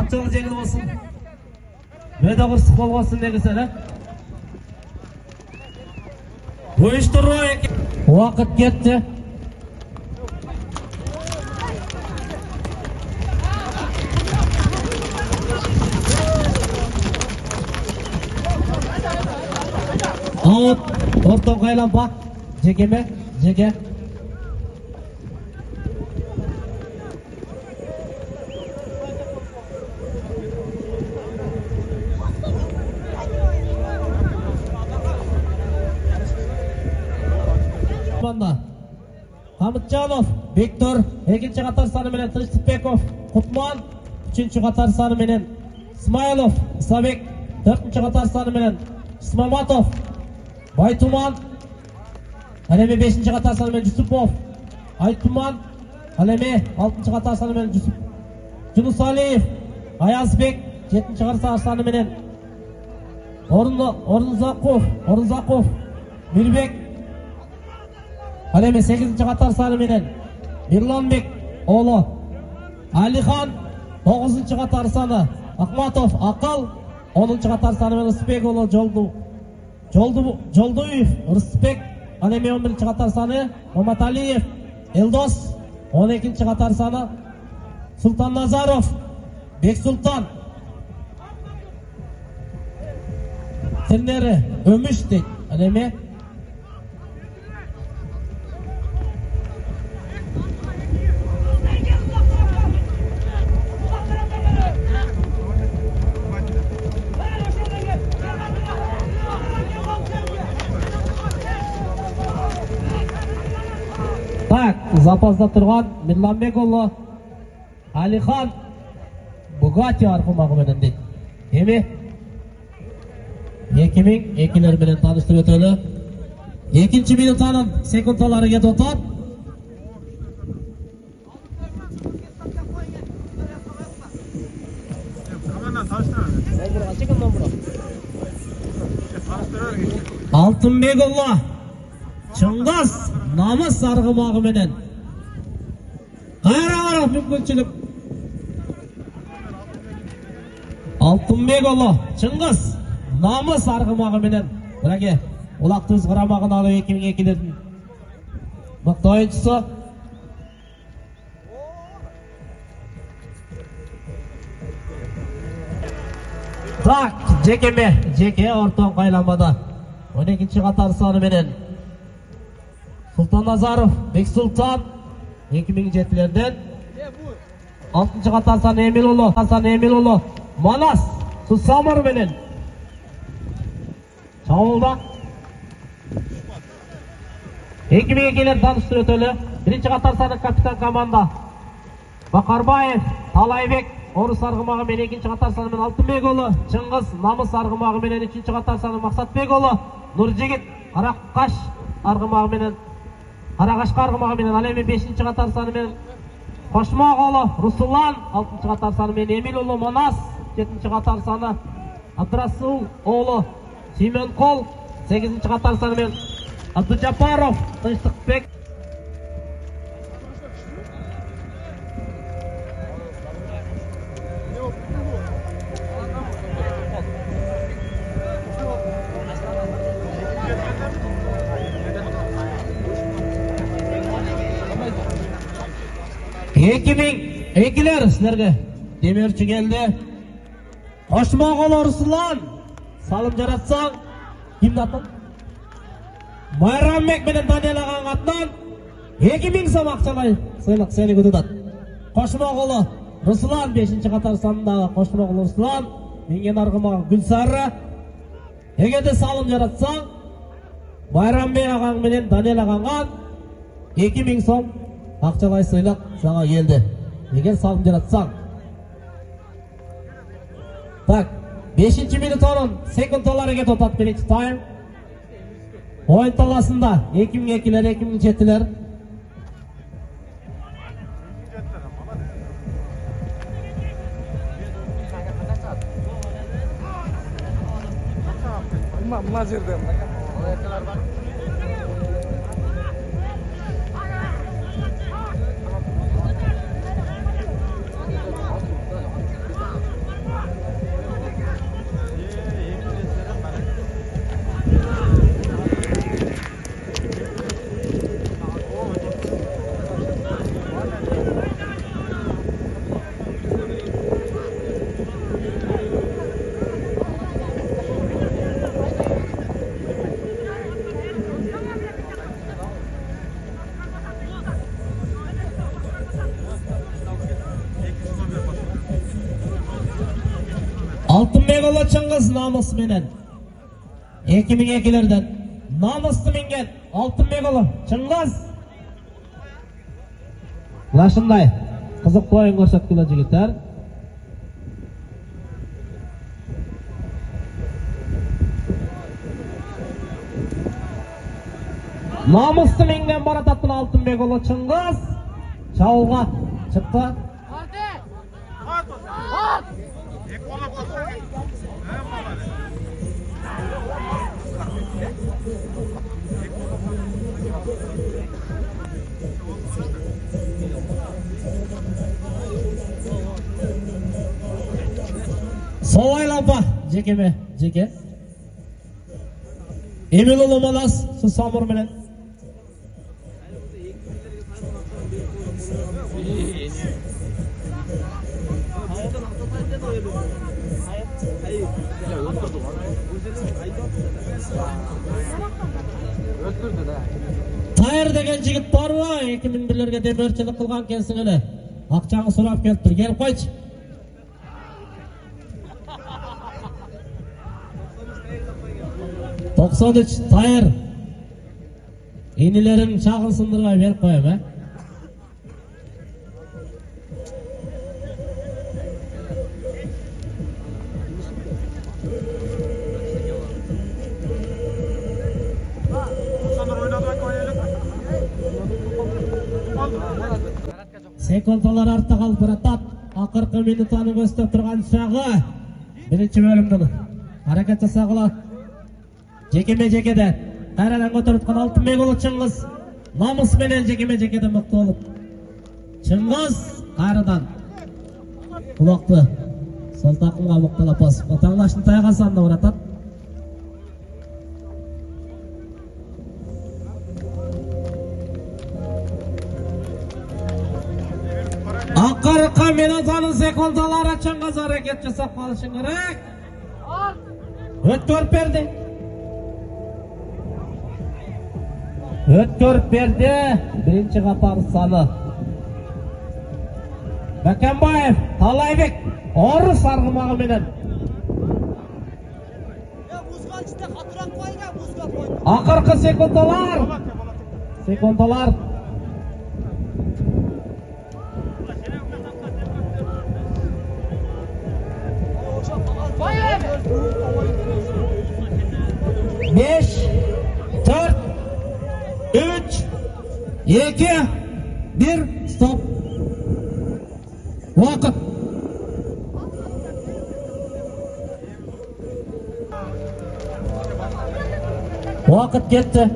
Akçalı jengil olsun. Böyle kırsık olmasın ne güzel. Uyuşturu vakit gitti. Out. Orta kaylan bak. Jege mi? Jege. Hamidjanov, Bektor, ikinci qatar sani bilan Tinchbekov, Qutman, uchinchi qatar sani bilan Ismailov, Isabek, to'rtinchi qatar sani bilan Ismamatov, Baytuman, Alemi beshinchi qatar sani bilan Yusupov, Aytuman, Alemi oltinchi qatar sani bilan Yunus Aliyev, Ayazbek, yettinchi qatar sani bilan O'rinzaqov, Mirbek, Alemi 8-ci qatar sani bilan Mirlanbek oğlu Alixon 9-ci qatar sani Ahmatov Aqal 10-ci qatar sani bilan Isbek oğlu Jolduyev Rıspek Alemi 11-ci qatar sani Mamataliyev Eldos 12-ci qatar sani Sultan Nazarov Bek Sultan Treneri Ömüştek Alemi Так, запасда тұрған Mirlanbek oğlu Alixon Bugatti арқымағы менен дейді. Еме? 2002 менен таныштырып өтөлі. Екінші минутаның секундалары кетіп отыр. Алтынбек oğlu Чыңғас намыс арғымағы менен қайра мүмкіншілік Алтынбек oğlu Чыңғас намыс арғымағы менен бірәге Улақтыз құрамағын алу 2002-лердің мықты ойыншысы Так, Жеке ортон қайламада 12-ci qatar sani менен Sultan Nazarov, Bek Sultan 2007'lerden 6-cı qatar sani Emiloğlu Manas Susamır bilen Çavulda 2002'ler tanıştır ötölü 1-ci qatar sani kapitan komanda Bakarbayev Talaybek Orus argımağı men 2-ci qatar sani men Алтынбек oğlu Чыңғыс Намыс argımağı men 3-ci qatar sani Мақсатбек oğlu Nurjigit Qaraqash argımağı men Qaraqashqa argımağı men Alemi 5-ci qatar sani men Qoşmaq oğlu Rusulan 6-cı qatar sani men Emil oğlu Manas 7-ci qatar sani Abdurasul oğlu Simenkol 8-ci qatar sani men Abdujaparov Tinchbek Ekiler sizlerge demirçi geldi. Qoşmaq oğlu Ruslan salım jaratsan kimdi atan? Bayramбек менен Daniel ағаң атынан 2000 сом ақчалай сыйлық сені күтіп. Qoşmaq oğlu Ruslan 5-ci qatar sanınдағы Qoşmaq oğlu Ruslan менген арғымағы Gülsarı егерде салым жаратсаң Bayramбек ағаң менен Daniel ағаңға 2000 сом ақчалай сыйлық саңа келді. Егер салым жаратсаң. Так, 5-ci минутаның секундалары кетіп отат бірінші тайм. Ойын таласында 2002-лер, 2007-лер. Mına жерде golü Çıngiz Namus menen. 2002'lerden Namus'tu mingen. Altın golü Çıngiz. Laşınday. Kızık oyun görsetkili jigitler. Namus'tu mingen baratатын altın golü Çıngiz. Çağılға çıktı. Солайлапа жекеме жеке. Эмилұлы Малас су самыр менен. Тайыр деген жігіт бар ма? 2001-лерге демеушілік қылған кенсің әлі. Ақчаңы сұрап келіп тұр. Келіп қойшы. $93 тайыр. Енелерін шағын сындырға беріп қойым, Секундалар артта қалып баратат. Ақырқы минутаны көстеп тұрған шағы. Бірінші бөлімдің. Харакет жасағылы. Жекеме-жекеде. Қайрадан көтеріткен алтын голы Чыңғыз. Намыс менен жекеме-жекеде мықты болып. Чыңғыз қайрадан. Құлақты. Сол тақымға мұқталап басып. Отаңлашын тайға санды баратат. Ақырқы минутаны секундалары Чыңғыз әрекет жасап қалышын керек. Өткөріп берді. Өткөріп берді. Бірінші қатар саны. Бәкенбаев, Талайбек, орыс арғымағы менен. Ақырқы секундалар. Секундалар. Beş, 4, 3, 2, 1, stop. Vakit. Vakit gitti.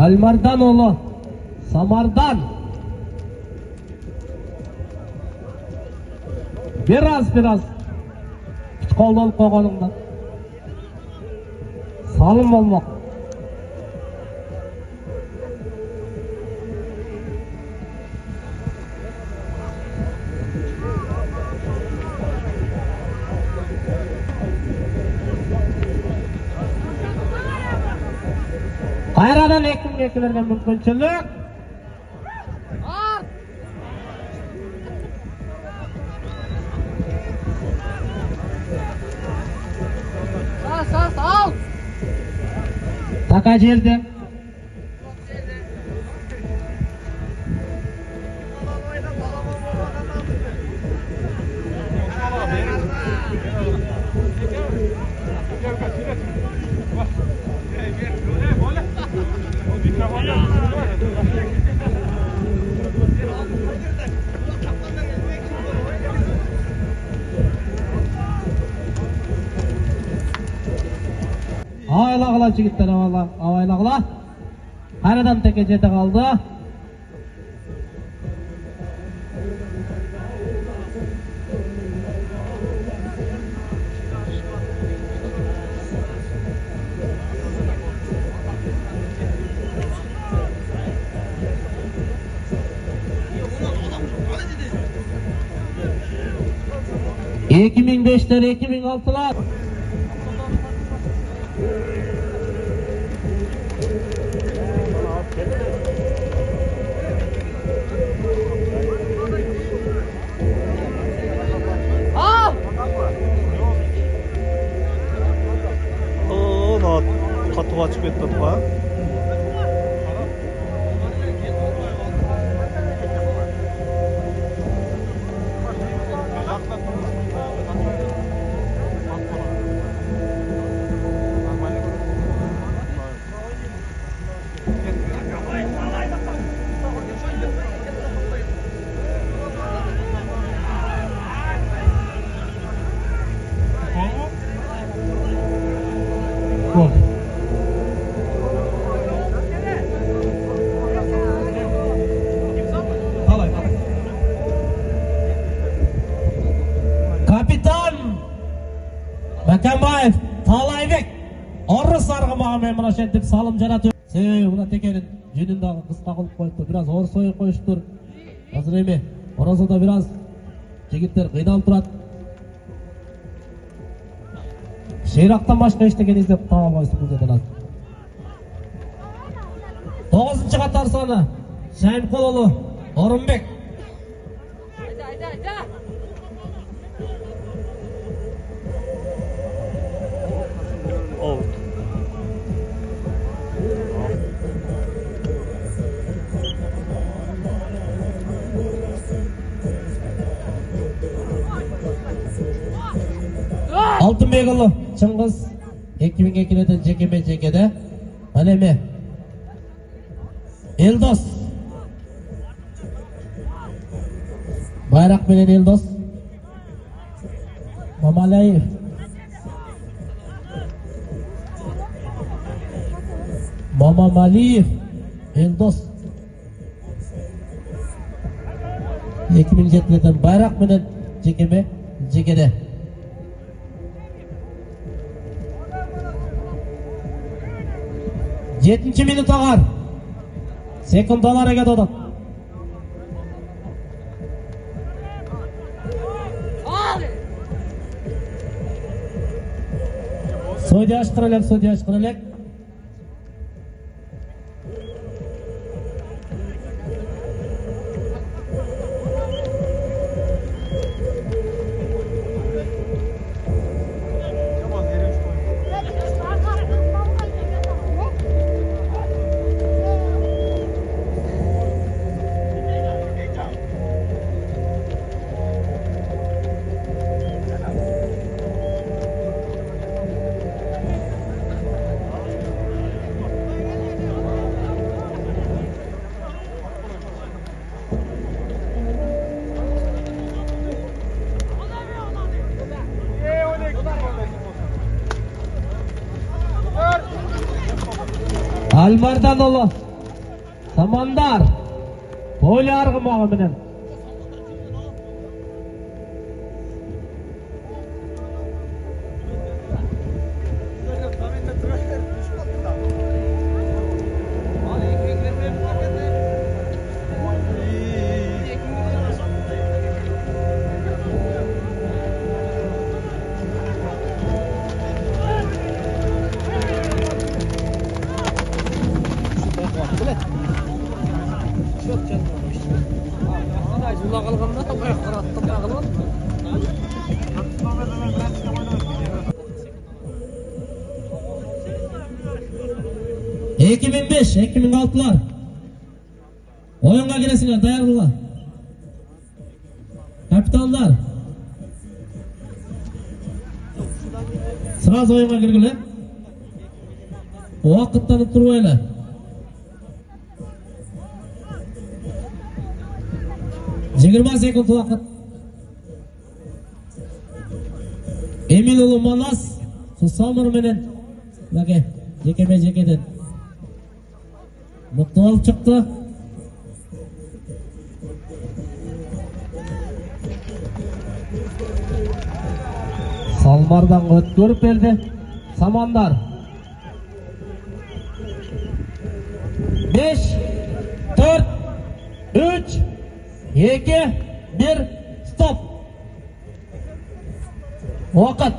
Almardan oğlu Samardan biraz küçük olup koyganыңdan salım olmak. Kayradan ekimlerden mümkünçülük. Taka жерде. Авайлағыла жігіттер, авайлағыла. Қайрадан теке жете қалды. Екі мың бештер, 2006-лар. қатуға шығып кетті ба? Капитан Бакамбаев, Талайбек, орыс арғымағымен мұна шентіп салым жаратып. Себебі мұна текенің жүніндағы қысқа қылып қойыпты. Біраз орыс ойы қойыштыр. Қазір еме, орасында біраз жігіттер қиналып тұрады. Шейрақтан башқа ештеген іздеп таба алмайсыз бұл жерден аз. 9-шы қатар саны Шайымқұлұлы Орынбек. Алтынбекұлы Чыңғыз 2002-ден жекеме-жекеде. Анеме Елдос Байрақ менен Елдос Мамалаев Мамамалиев Елдос 2007-ден Байрақ менен жекеме-жекеде. Жетінші минут ағар. Секундалар әге додат. Судья ашқырылек. Альмарданұлы Самандар Бойлы арғымағы менен 2005, 2006'lar. Oyunga giresingler, dayanırlar. Kapitanlar. Sırası oyunga girgiler. O vakıttan turbaylar. Жыгырма секунд вакыт. Эмил уулу Манас Самыр менен мынакей жекеден мыкты болуп чыкты. Салмардан өткөрүп берди. Самандар 5 4 3 2 1 стоп. Вакыт